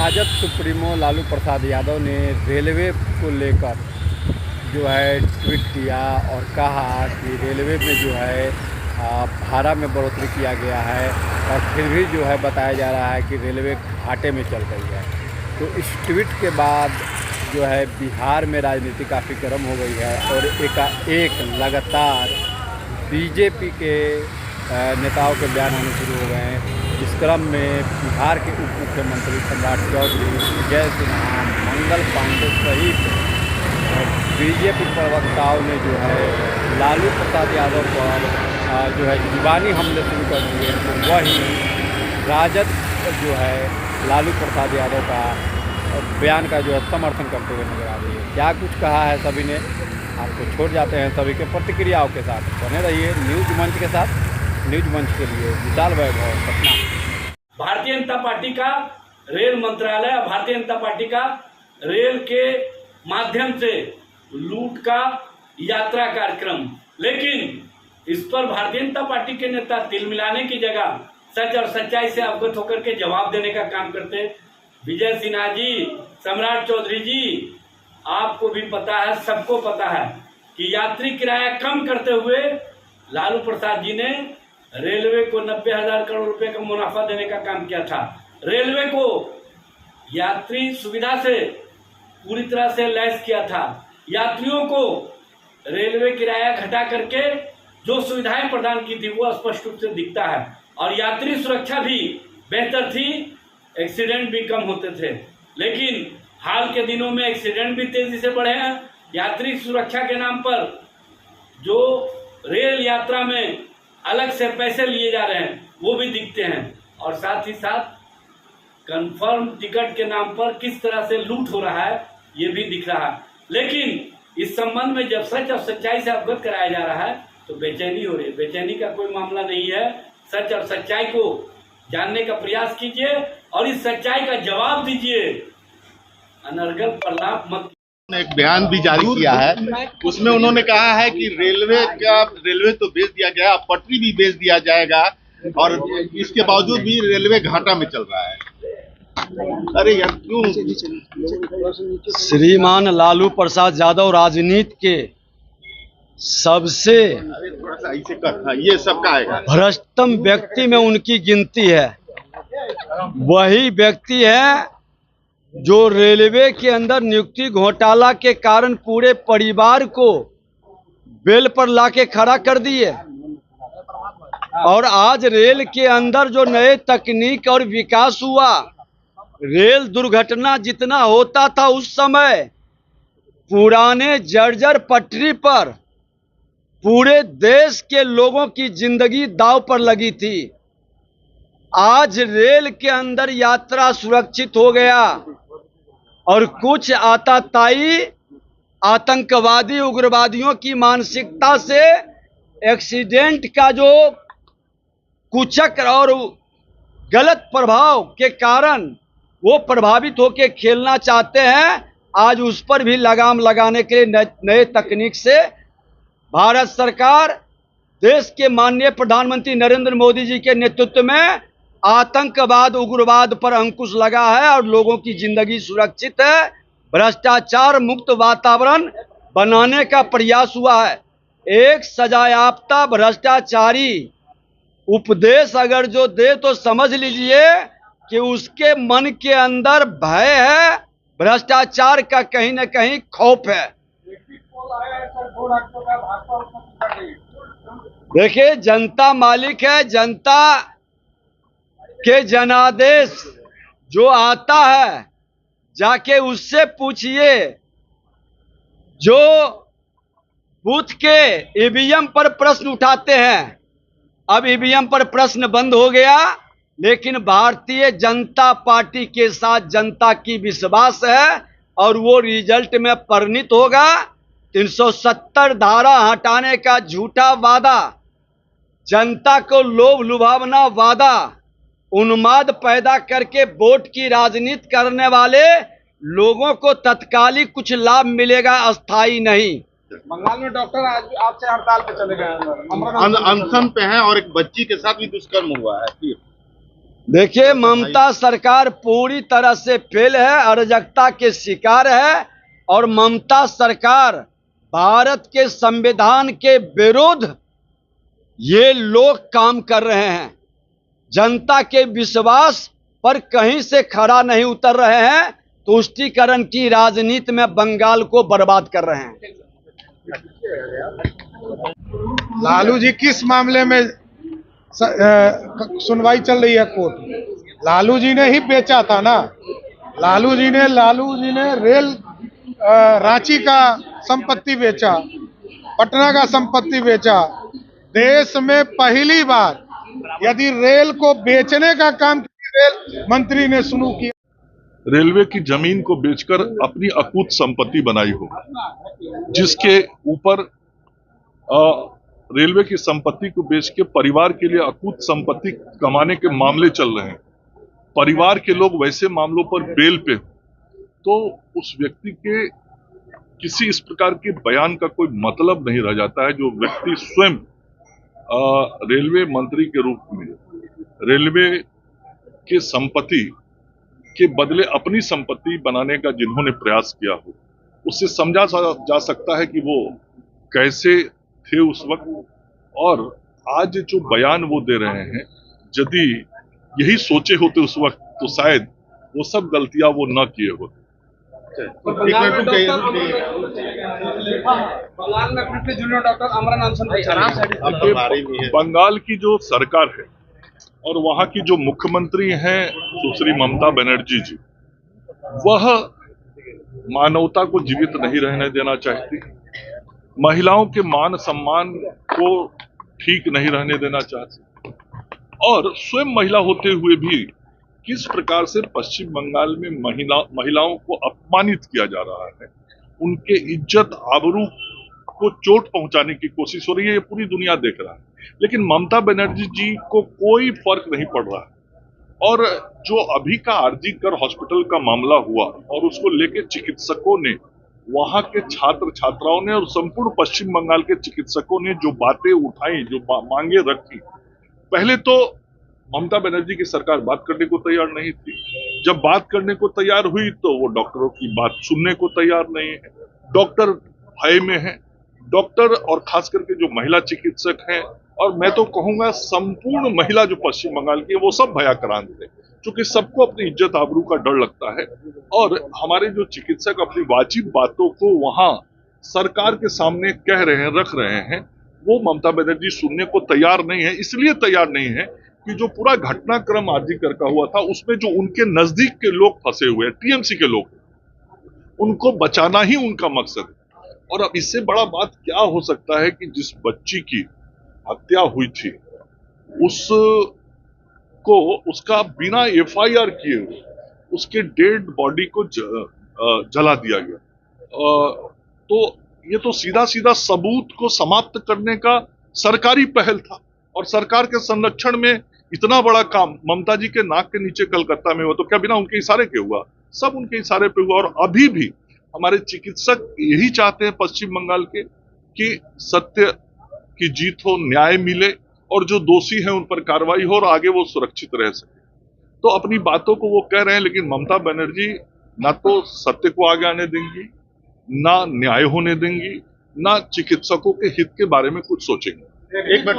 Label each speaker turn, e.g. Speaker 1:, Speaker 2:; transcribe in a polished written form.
Speaker 1: Rajad supremo Lalu Prasad Yadav ने railway को लेकर जो है ट्वीट किया और कहा कि रेलवे में जो है भाड़ा में बढ़ोतरी किया गया है और फिर भी जो है बताया जा रहा है कि रेलवे घाटे में चल रही है। तो इस ट्वीट के बाद जो है बिहार में राजनीति काफ़ी गर्म हो गई है और एक लगातार बीजेपी के नेताओं के बयान आने शुरू हो गए हैं। इस क्रम में बिहार के उप मुख्यमंत्री सम्राट चौधरी, विजय सिन्हा, मंगल पांडे सहित बीजेपी प्रवक्ताओं ने जो है लालू प्रसाद यादव पर जो है जुबानी हमले शुरू कर दिए। तो वही राजद जो है लालू प्रसाद यादव का बयान का जो है समर्थन करते हुए नजर आ रही है। क्या कुछ कहा है सभी ने, आपको छोड़ जाते हैं सभी के प्रतिक्रियाओं के साथ। बने रहिए न्यूज मंच के साथ। न्यूज मंच के लिए विशाल वैभव, पटना।
Speaker 2: भारतीय जनता पार्टी का रेल मंत्रालय और भारतीय जनता पार्टी का रेल के माध्यम से लूट का यात्रा कार्यक्रम, लेकिन इस पर भारतीय जनता पार्टी के नेता तिल मिलाने की जगह सच और सच्चाई से अवगत होकर के जवाब देने का काम करते हैं। विजय सिन्हा जी, सम्राट चौधरी जी, आपको भी पता है, सबको पता है कि यात्री किराया कम करते हुए लालू प्रसाद जी ने रेलवे को 90,000 करोड़ रुपए का मुनाफा देने का काम किया था। रेलवे को यात्री सुविधा से पूरी तरह से लैस किया था। यात्रियों को रेलवे किराया घटा करके जो सुविधाएं प्रदान की थी वो स्पष्ट रूप से दिखता है और यात्री सुरक्षा भी बेहतर थी, एक्सीडेंट भी कम होते थे। लेकिन हाल के दिनों में एक्सीडेंट भी तेजी से बढ़े हैं। यात्री सुरक्षा के नाम पर जो रेल यात्रा में अलग से पैसे लिए जा रहे हैं वो भी दिखते हैं और साथ ही साथ कंफर्म टिकट के नाम पर किस तरह से लूट हो रहा है ये भी दिख रहा है। लेकिन इस संबंध में जब सच और सच्चाई से अवगत कराया जा रहा है तो बेचैनी हो रही है। बेचैनी का कोई मामला नहीं है। सच और सच्चाई को जानने का प्रयास कीजिए और इस सच्चाई का जवाब दीजिए। अनर्गल प्रलाप मत।
Speaker 3: एक बयान भी जारी किया है, उसमें उन्होंने कहा है कि रेलवे तो बेच दिया गया, अब पटरी भी बेच दिया जाएगा और इसके बावजूद भी रेलवे घाटा में चल रहा है। अरे यार क्यों?
Speaker 4: श्रीमान लालू प्रसाद यादव राजनीति के सबसे
Speaker 3: थोड़ा सा ऐसे कर, हाँ, ये सबका आएगा।
Speaker 4: भ्रष्टतम व्यक्ति में उनकी गिनती है। वही व्यक्ति है जो रेलवे के अंदर नियुक्ति घोटाला के कारण पूरे परिवार को बेल पर लाके खड़ा कर दिए और आज रेल के अंदर जो नए तकनीक और विकास हुआ, रेल दुर्घटना जितना होता था उस समय पुराने जर्जर पटरी पर पूरे देश के लोगों की जिंदगी दांव पर लगी थी। आज रेल के अंदर यात्रा सुरक्षित हो गया और कुछ आताताई आतंकवादी उग्रवादियों की मानसिकता से एक्सीडेंट का जो कुचक और गलत प्रभाव के कारण वो प्रभावित होकर खेलना चाहते हैं। आज उस पर भी लगाम लगाने के लिए नए तकनीक से भारत सरकार, देश के माननीय प्रधानमंत्री नरेंद्र मोदी जी के नेतृत्व में आतंकवाद उग्रवाद पर अंकुश लगा है और लोगों की जिंदगी सुरक्षित है। भ्रष्टाचार मुक्त वातावरण बनाने का प्रयास हुआ है। एक सजायाफ्ता भ्रष्टाचारी उपदेश अगर जो दे तो समझ लीजिए कि उसके मन के अंदर भय है, भ्रष्टाचार का कहीं न कहीं खौफ है। देखिए, जनता मालिक है। जनता के जनादेश जो आता है जाके उससे पूछिए। जो बूथ के ईवीएम पर प्रश्न उठाते हैं, अब ईवीएम पर प्रश्न बंद हो गया, लेकिन भारतीय जनता पार्टी के साथ जनता की विश्वास है और वो रिजल्ट में परिणित होगा। 370 धारा हटाने का झूठा वादा, जनता को लोभ लुभावना वादा, उन्माद पैदा करके वोट की राजनीति करने वाले लोगों को तत्कालिक कुछ लाभ मिलेगा, अस्थाई नहीं।
Speaker 5: बंगाल में डॉक्टर आज आपसे हड़ताल पे चले गए,
Speaker 3: अनशन पे हैं और एक बच्ची के साथ भी दुष्कर्म हुआ है।
Speaker 4: देखिए, ममता सरकार पूरी तरह से फेल है, अराजकता के शिकार है। और ममता सरकार भारत के संविधान के विरुद्ध ये लोग काम कर रहे हैं। जनता के विश्वास पर कहीं से खरा नहीं उतर रहे हैं, तुष्टीकरण की राजनीति में बंगाल को बर्बाद कर रहे हैं।
Speaker 5: लालू जी किस मामले में सुनवाई चल रही है कोर्ट? लालू जी ने ही बेचा था ना। लालू जी ने रेल रांची का संपत्ति बेचा, पटना का संपत्ति बेचा। देश में पहली बार यदि रेल को बेचने का काम रेल मंत्री ने शुरू किया।
Speaker 6: रेलवे की जमीन को बेचकर अपनी अकूत संपत्ति बनाई हो, जिसके ऊपर रेलवे की संपत्ति को बेच के परिवार के लिए अकूत संपत्ति कमाने के मामले चल रहे हैं। परिवार के लोग वैसे मामलों पर बेल पे, तो उस व्यक्ति के किसी इस प्रकार के बयान का कोई मतलब नहीं रह जाता है। जो व्यक्ति स्वयं रेलवे मंत्री के रूप में रेलवे के संपत्ति के बदले अपनी संपत्ति बनाने का जिन्होंने प्रयास किया हो, उससे समझा जा सकता है कि वो कैसे थे उस वक्त। और आज जो बयान वो दे रहे हैं, यदि यही सोचे होते उस वक्त तो शायद वो सब गलतियां वो न किए होते।
Speaker 5: बंगाल में फिर से जूनियर डॉक्टर अमरन अनशन।
Speaker 6: बंगाल की जो सरकार है और वहां की जो मुख्यमंत्री हैं सुश्री ममता बनर्जी जी, वह मानवता को जीवित नहीं रहने देना चाहती, महिलाओं के मान सम्मान को ठीक नहीं रहने देना चाहती, और स्वयं महिला होते हुए भी किस प्रकार से पश्चिम बंगाल में महिलाओं को अपमानित किया जा रहा है, उनके इज्जत आबरू को चोट पहुंचाने की कोशिश हो रही है, ये पूरी दुनिया देख रहा है। लेकिन ममता बनर्जी जी को कोई फर्क नहीं पड़ रहा है। और जो अभी का आरजी कर हॉस्पिटल का मामला हुआ और उसको लेके चिकित्सकों ने, वहां के छात्र छात्राओं ने और संपूर्ण पश्चिम बंगाल के चिकित्सकों ने जो बातें उठाई, जो मांगे रखी, पहले तो ममता बनर्जी की सरकार बात करने को तैयार नहीं थी। जब बात करने को तैयार हुई तो वो डॉक्टरों की बात सुनने को तैयार नहीं है। डॉक्टर भय में है, डॉक्टर और खास करके जो महिला चिकित्सक हैं, और मैं तो कहूंगा संपूर्ण महिला जो पश्चिम बंगाल की है, वो सब भयाक्रांत है, क्योंकि सबको अपनी इज्जत आबरू का डर लगता है। और हमारे जो चिकित्सक अपनी वाजिब बातों को वहां सरकार के सामने कह रहे हैं, रख रहे हैं, वो ममता बनर्जी सुनने को तैयार नहीं है। इसलिए तैयार नहीं है कि जो पूरा घटनाक्रम आरजी कर का हुआ था, उसमें जो उनके नजदीक के लोग फंसे हुए हैं, टीएमसी के लोग, उनको बचाना ही उनका मकसद है। और अब इससे बड़ा बात क्या हो सकता है कि जिस बच्ची की हत्या हुई थी, उसका बिना एफआईआर किए हुए उसके डेड बॉडी को जला दिया गया। तो ये तो सीधा सीधा सबूत को समाप्त करने का सरकारी पहल था। और सरकार के संरक्षण में इतना बड़ा काम ममता जी के नाक के नीचे कलकत्ता में हुआ, तो क्या बिना उनके इशारे के हुआ? सब उनके इशारे पे हुआ। और अभी भी हमारे चिकित्सक यही चाहते हैं पश्चिम बंगाल के कि सत्य की जीत हो, न्याय मिले, और जो दोषी हैं उन पर कार्रवाई हो और आगे वो सुरक्षित रह सके। तो अपनी बातों को वो कह रहे हैं, लेकिन ममता बनर्जी ना तो सत्य को आगे आने देंगी, ना न्याय होने देंगी, ना चिकित्सकों के हित के बारे में कुछ सोचेंगे।
Speaker 3: एक बार